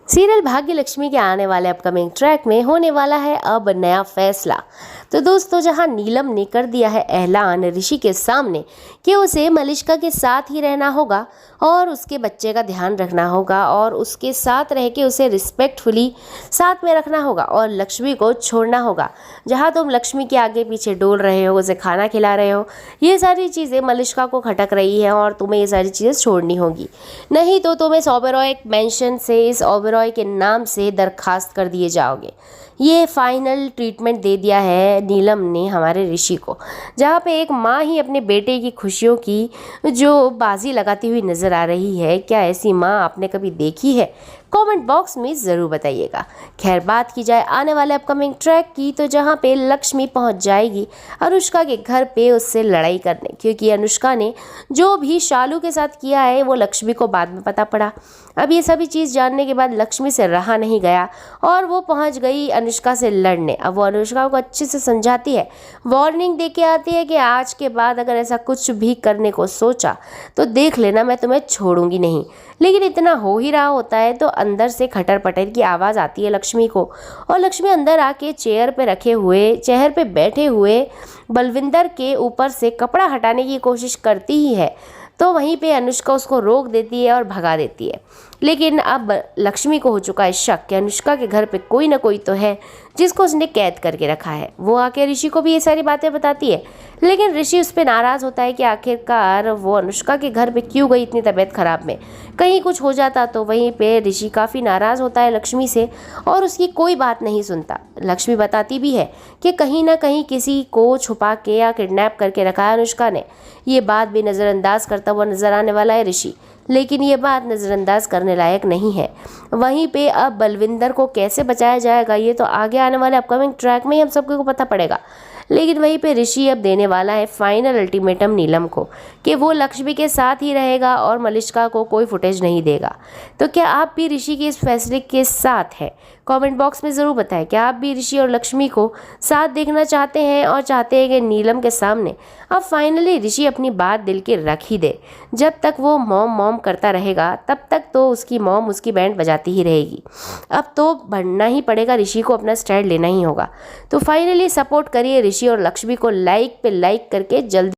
Serial भाग्य लक्ष्मी के आने वाले अपकमिंग ट्रैक में होने वाला है अब नया फैसला। तो दोस्तों, जहां नीलम ने कर दिया है ऐलान ऋषि के सामने कि उसे मलिष्का के साथ ही रहना होगा और उसके बच्चे का ध्यान रखना होगा और उसके साथ रह के उसे रिस्पेक्टफुली साथ में रखना होगा और लक्ष्मी को छोड़ना होगा। जहां तुम लक्ष्मी के आगे पीछे डोल रहे हो, उसे खाना खिला रहे हो, ये सारी चीज़ें मलिष्का को खटक रही है और तुम्हें ये सारी चीज़ें छोड़नी होगी, नहीं तो तुम इस ओबेरॉय मेंशन से, इस ओबेरॉय के नाम से दरखास्त कर दिए जाओगे। ये फाइनल ट्रीटमेंट दे दिया है नीलम ने हमारे ऋषि को, जहाँ पे एक माँ ही अपने बेटे की खुशियों की जो बाजी लगाती हुई नज़र आ रही है। क्या ऐसी माँ आपने कभी देखी है? कमेंट बॉक्स में ज़रूर बताइएगा। खैर, बात की जाए आने वाले अपकमिंग ट्रैक की, तो जहाँ पे लक्ष्मी पहुँच जाएगी अनुष्का के घर पे उससे लड़ाई करने, क्योंकि अनुष्का ने जो भी शालू के साथ किया है वो लक्ष्मी को बाद में पता पड़ा। अब ये सभी चीज़ जानने के बाद लक्ष्मी से रहा नहीं गया और वो पहुंच गई अनुष्का से लड़ने। अब वो अनुष्का को अच्छे से समझाती है, वार्निंग दे के आती है कि आज के बाद अगर ऐसा कुछ भी करने को सोचा तो देख लेना, मैं तुम्हें छोड़ूंगी नहीं। लेकिन इतना हो ही रहा होता है तो अंदर से खटर पटर की आवाज़ आती है लक्ष्मी को, और लक्ष्मी अंदर आके चेयर पे बैठे हुए बलविंदर के ऊपर से कपड़ा हटाने की कोशिश करती ही है। तो वहीं पे अनुष्का उसको रोक देती है और भगा देती है। लेकिन अब लक्ष्मी को हो चुका है शक कि अनुष्का के घर पे कोई ना कोई तो है जिसको उसने कैद करके रखा है। वो आके ऋषि को भी ये सारी बातें बताती है, लेकिन ऋषि उस पर नाराज़ होता है कि आखिरकार वो अनुष्का के घर पे क्यों गई इतनी तबीयत ख़राब में, कहीं कुछ हो जाता तो। वहीं पे ऋषि काफ़ी नाराज़ होता है लक्ष्मी से और उसकी कोई बात नहीं सुनता। लक्ष्मी बताती भी है कि कहीं ना कहीं किसी को छुपा के या किडनैप करके रखा है अनुष्का ने। ये बात भी नज़रअंदाज करता हुआ नजर आने वाला है ऋषि, लेकिन ये बात नज़रअंदाज करने लायक नहीं है। वहीं पे अब बलविंदर को कैसे बचाया जाएगा ये तो आगे आने वाले अपकमिंग ट्रैक में ही हम सबको पता पड़ेगा। लेकिन वहीं पे ऋषि अब देने वाला है फाइनल अल्टीमेटम नीलम को कि वो लक्ष्मी के साथ ही रहेगा और मलिष्का को कोई फुटेज नहीं देगा। तो क्या आप भी ऋषि के इस फैसले के साथ हैं? कमेंट बॉक्स में ज़रूर बताएं। क्या आप भी ऋषि और लक्ष्मी को साथ देखना चाहते हैं और चाहते हैं कि नीलम के सामने अब फाइनली ऋषि अपनी बात दिल के रख ही दे? जब तक वो मॉम मॉम करता रहेगा तब तक तो उसकी मॉम उसकी बैंड बजाती ही रहेगी। अब तो बढ़ना ही पड़ेगा, ऋषि को अपना स्टैंड लेना ही होगा। तो फाइनली सपोर्ट करिए ऋषि और लक्ष्मी को लाइक पे लाइक करके जल्दी।